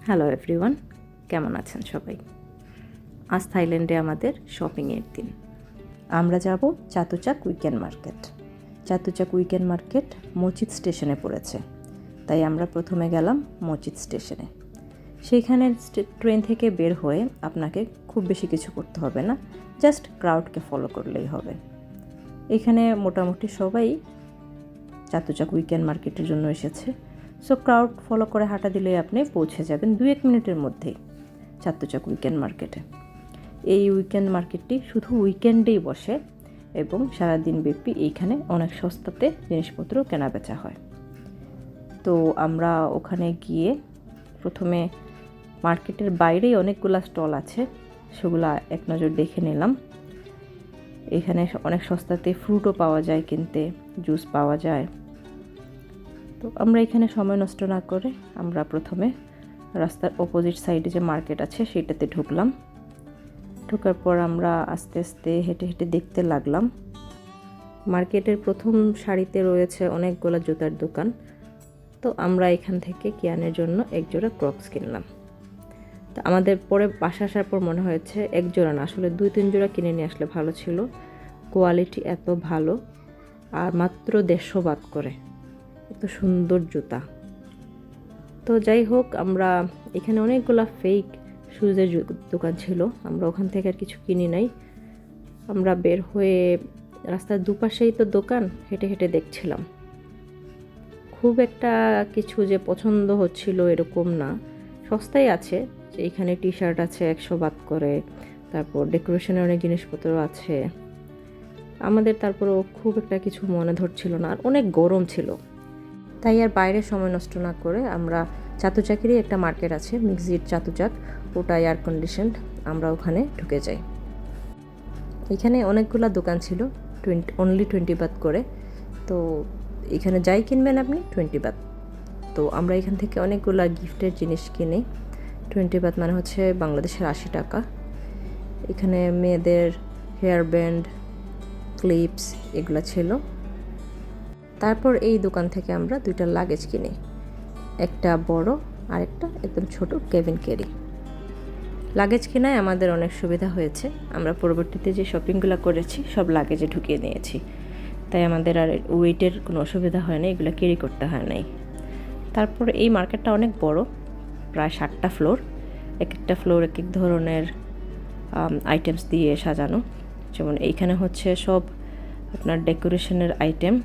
Hello everyone, কেমন আছেন সবাই? আজ থাইল্যান্ডে আমাদের শপিংয়ের দিন। আমরা যাব চাতুচাক উইকেন্ড মার্কেট। চাতুচাক উইকেন্ড মার্কেট মচিত স্টেশনে পড়েছে, তাই আমরা প্রথমে গেলাম মচিত স্টেশনে। সেইখানে ট্রেন থেকে বের হয়ে আপনাকে খুব বেশি কিছু করতে হবে না, জাস্ট ক্রাউডকে ফলো করলেই হবে। এখানে মোটামুটি সবাই চাতুচাক উইকেন্ড মার্কেটের জন্য এসেছে। সো ক্রাউড ফলো করে হাঁটা দিলেই আপনি পৌঁছে যাবেন 2-1 মিনিটের মধ্যেই চাতুচাক উইকেন্ড মার্কেটে। এই উইকেন্ড মার্কেটটি শুধু উইকেন্ডেই বসে এবং সারাদিন ব্যাপী এইখানে অনেক সস্তাতে জিনিসপত্র কেনাবেচা হয়। তো আমরা ওখানে গিয়ে প্রথমে মার্কেটের বাইরেই অনেকগুলো স্টল আছে, সেগুলো এক নজর দেখে নিলাম। এখানে অনেক সস্তাতে ফ্রুটও পাওয়া যায়, কিনতে জুস পাওয়া যায়। তো আমরা এখানে সময় নষ্ট না করে আমরা প্রথমে রাস্তার অপোজিট সাইডে যে মার্কেট আছে সেটাতে ঢুকলাম। ঢোকার পর আমরা আস্তে আস্তে হেঁটে হেঁটে দেখতে লাগলাম। মার্কেটের প্রথম সারিতে রয়েছে অনেকগুলো জুতার দোকান। তো আমরা এখান থেকে কিয়ানের জন্য এক জোড়া ক্রক্স কিনলাম। তো আমাদের পরে বাসা আসার পর মনে হয়েছে এক জোড়া না, আসলে 2-3 জোড়া কিনে নিয়ে আসলে ভালো ছিল। কোয়ালিটি এত ভালো, আর মাত্র 150 বাত করে, এত সুন্দর জুতা। তো যাই হোক, আমরা এখানে অনেকগুলা ফেক শুজের দোকান ছিল, আমরা ওখান থেকে আর কিছু কিনি নাই। আমরা বের হয়ে রাস্তার দুপাশেই তো দোকান, হেঁটে হেঁটে দেখছিলাম। খুব একটা কিছু যে পছন্দ হচ্ছিল এরকম না, সস্তায় আছে। যে এখানে টি শার্ট আছে 100 বাত করে, তারপর ডেকোরেশনের অনেক জিনিসপত্র আছে। আমাদের তারপরও খুব একটা কিছু মনে ধরছিল না, আর অনেক গরম ছিল, তাই আর বাইরে সময় নষ্ট না করে আমরা চাতুচাকেরই একটা মার্কেট আছে মিক্সিড চাতুচাক, ওটা এয়ার কন্ডিশনড, আমরা ওখানে ঢুকে যাই। এখানে অনেকগুলো দোকান ছিল, অনলি 20 বাত করে। তো এখানে যাই কিনবেন আপনি 20 বাত। তো আমরা এখান থেকে অনেকগুলা গিফটের জিনিস কিনি। 20 বাত মানে হচ্ছে বাংলাদেশের 80 টাকা। এখানে মেয়েদের হেয়ার ব্যান্ড, ক্লিপস এগুলো ছিল। তারপর এই দোকান থেকে আমরা 2টা লাগেজ কিনি, একটা বড় আর একটা একদম ছোট কেবিন ক্যারি। লাগেজ কেনায় আমাদের অনেক সুবিধা হয়েছে, আমরা পরবর্তীতে যে শপিংগুলো করেছি সব লাগেজে ঢুকিয়ে নিয়েছি, তাই আমাদের আর ওয়েটের কোনো অসুবিধা হয় না, এগুলো ক্যারি করতে হয় নাই। তারপর এই মার্কেটটা অনেক বড়, প্রায় 7টা ফ্লোর, এক একটা ফ্লোর এক এক ধরনের আইটেমস দিয়ে সাজানো। যেমন এইখানে হচ্ছে সব আপনার ডেকোরেশনের আইটেম।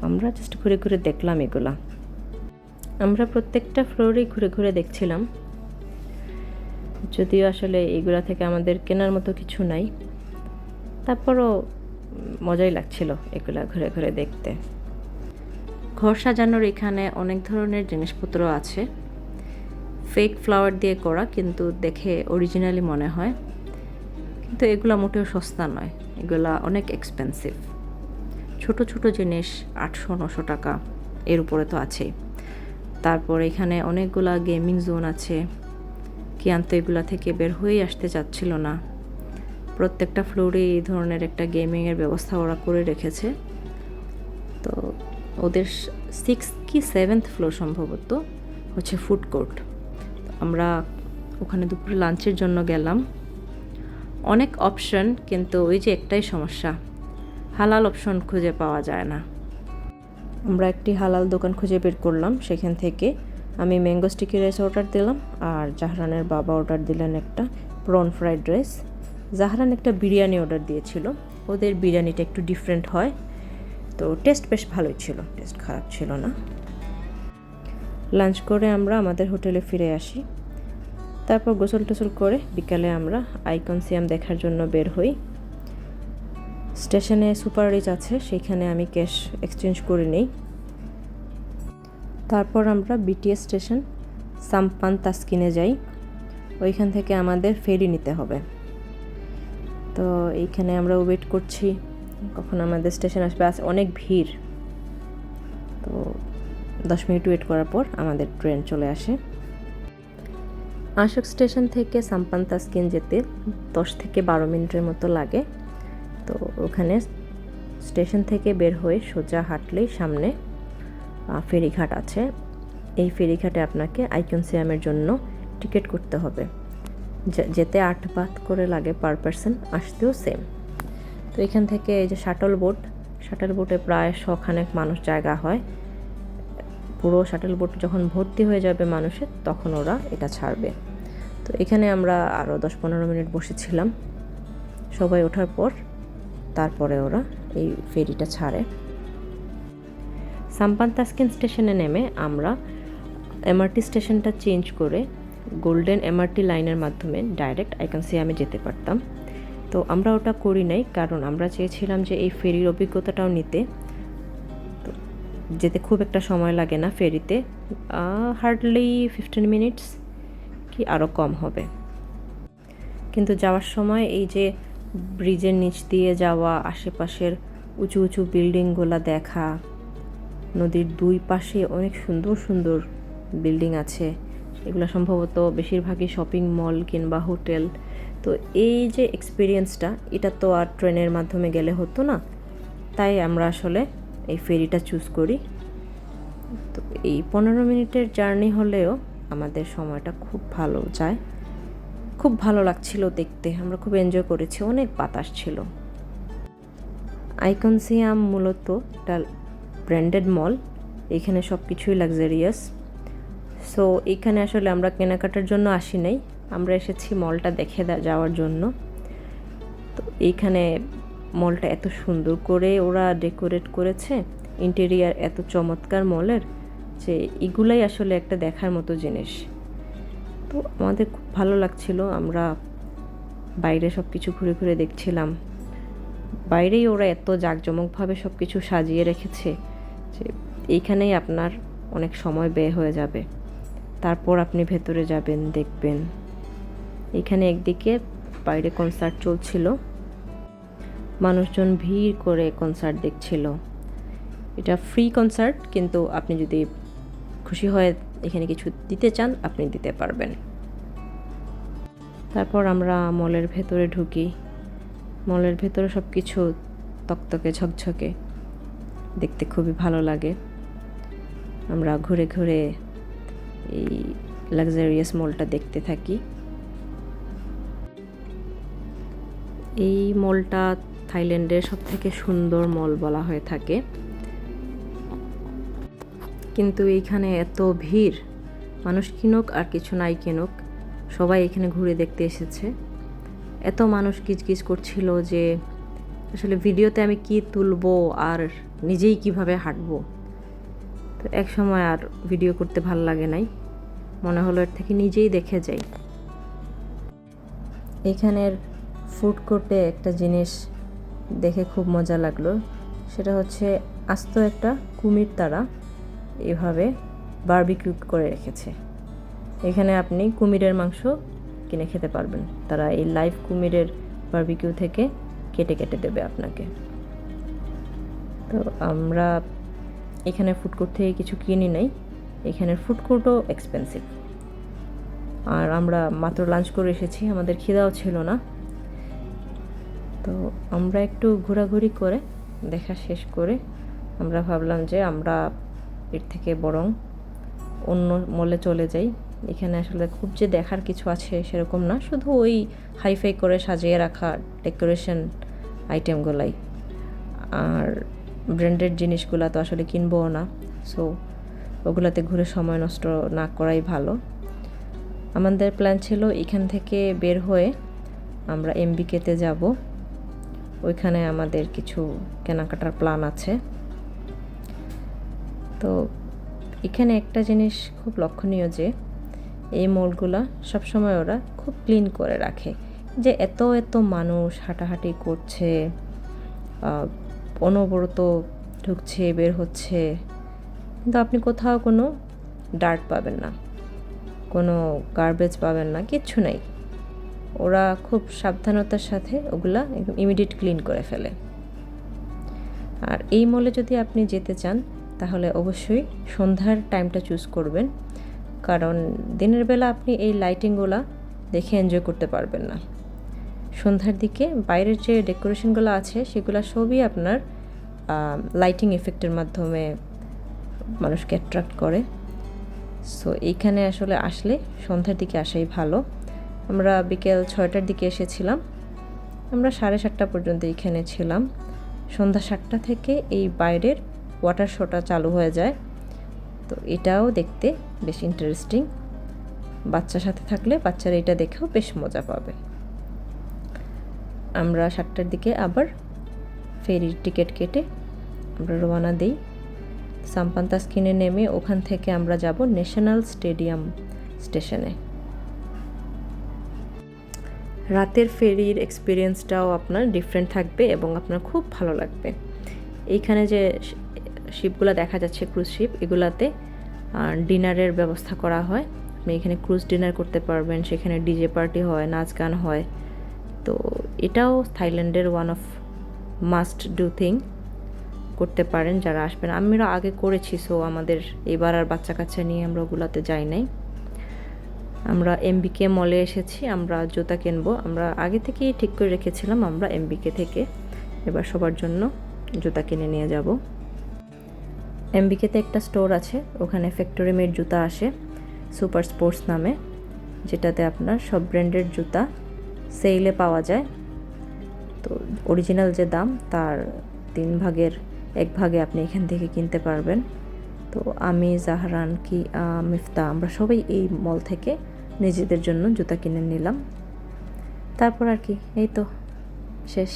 আমরা জাস্ট ঘুরে ঘুরে দেখলাম এগুলা। আমরা প্রত্যেকটা ফ্লোরেই ঘুরে ঘুরে দেখছিলাম, যদিও আসলে এগুলা থেকে আমাদের কেনার মতো কিছু নাই, তারপরও মজাই লাগছিল এগুলা ঘুরে ঘুরে দেখতে। ঘর সাজানোর এখানে অনেক ধরনের জিনিসপত্র আছে, ফেক ফ্লাওয়ার দিয়ে করা, কিন্তু দেখে অরিজিনালি মনে হয়। কিন্তু এগুলা মোটেও সস্তা নয়, এগুলা অনেক এক্সপেন্সিভ। ছোট ছোট জিনিস 800-900 টাকা এর উপরে তো আছেই। তারপর এখানে অনেকগুলা গেমিং জোন আছে, কিয়ান তো এগুলা থেকে বের হয়েই আসতে চাচ্ছিল না। প্রত্যেকটা ফ্লোরে এই ধরনের একটা গেমিংয়ের ব্যবস্থা ওরা করে রেখেছে। তো ওদের 6th কি 7th ফ্লোর সম্ভবত হচ্ছে ফুড কোর্ট। আমরা ওখানে দুপুরে লাঞ্চের জন্য গেলাম। অনেক অপশন, কিন্তু ওই যে একটাই সমস্যা, হালাল অপশন খুঁজে পাওয়া যায় না। আমরা একটি হালাল দোকান খুঁজে বের করলাম, সেখান থেকে আমি ম্যাঙ্গো স্টিকি রাইস অর্ডার দিলাম, আর জাহরানের বাবা অর্ডার দিলেন একটা প্রন ফ্রাইড রাইস। জাহরান একটা বিরিয়ানি অর্ডার দিয়েছিল, ওদের বিরিয়ানিটা একটু ডিফারেন্ট হয়, তো টেস্ট বেশ ভালোই ছিল, টেস্ট খারাপ ছিল না। লাঞ্চ করে আমরা আমাদের হোটেলে ফিরে আসি। তারপর গোসল টোসল করে বিকালে আমরা আইকনসিয়াম দেখার জন্য বের হই। স্টেশনে সুপার রিচ আছে, সেইখানে আমি ক্যাশ এক্সচেঞ্জ করে নিই। তারপর আমরা বিটিএস স্টেশন সাম্পান তাস্কিনে যাই, ওইখান থেকে আমাদের ফেরি নিতে হবে। তো এইখানে আমরা ওয়েট করছি কখন আমাদের স্টেশন আসবে, আছে অনেক ভিড়। তো 10 মিনিট ওয়েট করার পর আমাদের ট্রেন চলে আসে। আশোক স্টেশন থেকে সাম্পান তাস্কিন যেতে 10 থেকে 12 মিনিটের মতো লাগে। তো ওখানে স্টেশন থেকে বের হয়ে সোজা হাঁটলেই সামনে ফেরিঘাট আছে, এই ফেরিঘাটে আপনাকে আইকনসিয়ামের জন্য টিকিট করতে হবে। যেতে 8 বাত করে লাগে পার পারসন, আসতেও সেম। তো এখান থেকে এই যে শাটল বোটে প্রায় 100 খানেক মানুষ জায়গা হয়। পুরো শাটল বোট যখন ভর্তি হয়ে যাবে মানুষের, তখন ওরা এটা ছাড়বে। তো এখানে আমরা আরও 10-15 মিনিট বসেছিলাম। সবাই ওঠার পর তারপরে ওরা এই ফেরিটা ছাড়ে। সাম্পান তাসকিন স্টেশনে নেমে আমরা এমআরটি স্টেশনটা চেঞ্জ করে গোল্ডেন এমআরটি লাইনের মাধ্যমে ডাইরেক্ট আইকনসিয়ামে যেতে পারতাম। তো আমরা ওটা করি নাই, কারণ আমরা চেয়েছিলাম যে এই ফেরির অভিজ্ঞতাটাও নিতে। তো যেতে খুব একটা সময় লাগে না ফেরিতে, হার্ডলি 15 মিনিটস কি আরও কম হবে। কিন্তু যাওয়ার সময় এই যে ব্রিজের নিচ দিয়ে যাওয়া, আশেপাশের উঁচু উঁচু বিল্ডিংগুলো দেখা, নদীর দুই পাশে অনেক সুন্দর সুন্দর বিল্ডিং আছে, এগুলো সম্ভবত বেশিরভাগই শপিং মল কিংবা হোটেল। তো এই যে এক্সপিরিয়েন্সটা, এটা তো আর ট্রেনের মাধ্যমে গেলে হতো না, তাই আমরা আসলে এই ফেরিটা চুজ করি। তো এই 15 মিনিটের জার্নি হলেও আমাদের সময়টা খুব ভালো যায়, খুব ভালো লাগছিল দেখতে, আমরা খুব এনজয় করেছি, অনেক বাতাস ছিল। আইকনসিয়াম মূলত একটা ব্র্যান্ডেড মল, এখানে সব কিছুই লাক্সারিয়াস। সো এখানে আসলে আমরা কেনাকাটার জন্য আসি নাই, আমরা এসেছি মলটা দেখে যাওয়ার জন্য। তো এইখানে মলটা এত সুন্দর করে ওরা ডেকোরেট করেছে, ইন্টেরিয়ার এত চমৎকার মলের, যে এগুলাই আসলে একটা দেখার মতো জিনিস। তো আমাদের খুব ভালো লাগছিল, আমরা বাইরে সব কিছু ঘুরে ঘুরে দেখছিলাম। বাইরেই ওরা এত জাঁকজমকভাবে সব কিছু সাজিয়ে রেখেছে যে এইখানেই আপনার অনেক সময় ব্যয় হয়ে যাবে। তারপর আপনি ভেতরে যাবেন, দেখবেন। এখানে একদিকে বাইরে কনসার্ট চলছিল, মানুষজন ভিড় করে কনসার্ট দেখছিল। এটা ফ্রি কনসার্ট, কিন্তু আপনি যদি খুশি হয়ে এখানে কিছু দিতে চান, আপনি দিতে পারবেন। তারপর আমরা মলের ভেতরে ঢুকি। মলের ভেতরে সব কিছু তকতকে ঝকঝকে, দেখতে খুবই ভালো লাগে। আমরা ঘুরে ঘুরে এই লাক্সারিয়াস মলটা দেখতে থাকি। এই মলটা থাইল্যান্ডের সবথেকে সুন্দর মল বলা হয়ে থাকে। কিন্তু এইখানে এত ভিড়, মানুষ কিনুক আর কিছু নাই কিনুক, সবাই এখানে ঘুরে দেখতে এসেছে। এত মানুষ কিচকিচ করছিল যে আসলে ভিডিওতে আমি কি তুলবো আর নিজেই কিভাবে হাঁটবো। তো এক সময় আর ভিডিও করতে ভালো লাগে নাই, মনে হলো এর থেকে নিজেই দেখে যাই। এখানের ফুড কোর্টে একটা জিনিস দেখে খুব মজা লাগলো, সেটা হচ্ছে আস্ত একটা কুমির তারা এভাবে বারবিকিউ করে রেখেছে। এখানে আপনি কুমিরের মাংস কিনে খেতে পারবেন, তারা এই লাইভ কুমিরের বারবিকিউ থেকে কেটে কেটে দেবে আপনাকে। তো আমরা এখানে ফুড কোর্ট থেকে কিছু কিনি নাই, এখানের ফুড কোর্টও এক্সপেন্সিভ। আর আমরা মাত্র লাঞ্চ করে এসেছি, আমাদের খিদাও ছিল না। তো আমরা একটু ঘোরাঘুরি করে দেখা শেষ করে আমরা ভাবলাম যে আমরা এর থেকে বরং অন্য মলে চলে যাই। এখানে আসলে খুব যে দেখার কিছু আছে সেরকম না, শুধু ওই হাইফাই করে সাজিয়ে রাখা ডেকোরেশন আইটেমগুলাই, আর ব্র্যান্ডেড জিনিসগুলো তো আসলে কিনবও না। সো ওগুলাতে ঘুরে সময় নষ্ট না করাই ভালো। আমাদের প্ল্যান ছিল এখান থেকে বের হয়ে আমরা এমবিকেতে যাব, ওইখানে আমাদের কিছু কেনাকাটার প্ল্যান আছে। তো এখানে একটা জিনিস খুব লক্ষণীয় যে এই মলগুলা সবসময় ওরা খুব ক্লিন করে রাখে, যে এত এত মানুষ হাঁটাহাঁটি করছে, অনবরত ঢুকছে বের হচ্ছে, কিন্তু আপনি কোথাও কোনো ডার্ট পাবেন না, কোনো গার্বেজ পাবেন না, কিচ্ছু নেই। ওরা খুব সাবধানতার সাথে ওগুলা একদম ইমিডিয়েট ক্লিন করে ফেলে। আর এই মলে যদি আপনি যেতে চান তাহলে অবশ্যই সন্ধ্যার টাইমটা চুজ করবেন, কারণ দিনের বেলা আপনি এই লাইটিংগুলো দেখে এনজয় করতে পারবেন না। সন্ধ্যার দিকে বাইরের যে ডেকোরেশনগুলো আছে সেগুলো সবই আপনার লাইটিং এফেক্টের মাধ্যমে মানুষকে অ্যাট্রাক্ট করে। সো এইখানে আসলে আসলে সন্ধ্যার দিকে আসাই ভালো। আমরা বিকেল 6টার দিকে এসেছিলাম, আমরা 7:30 পর্যন্ত এইখানে ছিলাম। সন্ধ্যা 7টা থেকে এই বাইরের ওয়াটার শোটা চালু হয়ে যায়, তো এটাও দেখতে বেশ ইন্টারেস্টিং। বাচ্চার সাথে থাকলে বাচ্চারা এটা দেখেও বেশ মজা পাবে। আমরা 7টার দিকে আবার ফেরির টিকিট কেটে আমরা রওনা দিই। সাম্পান্তাস্কিনে নেমে ওখান থেকে আমরা যাব ন্যাশনাল স্টেডিয়াম স্টেশনে। রাতের ফেরির এক্সপিরিয়েন্সটাও আপনার ডিফারেন্ট থাকবে এবং আপনার খুব ভালো লাগবে। এইখানে যে শিপগুলো দেখা যাচ্ছে ক্রুজ শিপ, এগুলাতে ডিনারের ব্যবস্থা করা হয়। আপনি এখানে ক্রুজ ডিনার করতে পারবেন, সেখানে ডিজে পার্টি হয়, নাচ গান হয়। তো এটাও থাইল্যান্ডের one of must do thing, করতে পারেন যারা আসবেন। আমরা আগে করেছি, সো আমাদের এবার আর বাচ্চা কাচ্চা নিয়ে আমরা ওগুলাতে যাই নাই। আমরা এমবিকে মলে এসেছি, আমরা জুতা কিনবো। আমরা আগে থেকেই ঠিক করে রেখেছিলাম আমরা এমবিকে থেকে এবার সবার জন্য জুতা কিনে নিয়ে যাব। এমবিকেতে একটা স্টোর আছে, ওখানে ফ্যাক্টরি মেড জুতা আসে সুপার স্পোর্টস নামে, যেটাতে আপনার সব ব্র্যান্ডের জুতা সেলে পাওয়া যায়। তো অরিজিনাল যে দাম তার 1 ভাগে আপনি এখান থেকে কিনতে পারবেন। তো আমি, জাহরান, মিফতা, আমরা সবাই এই মল থেকে নিজেদের জন্য জুতা কিনে নিলাম। তারপর আর কি, এই তো শেষ।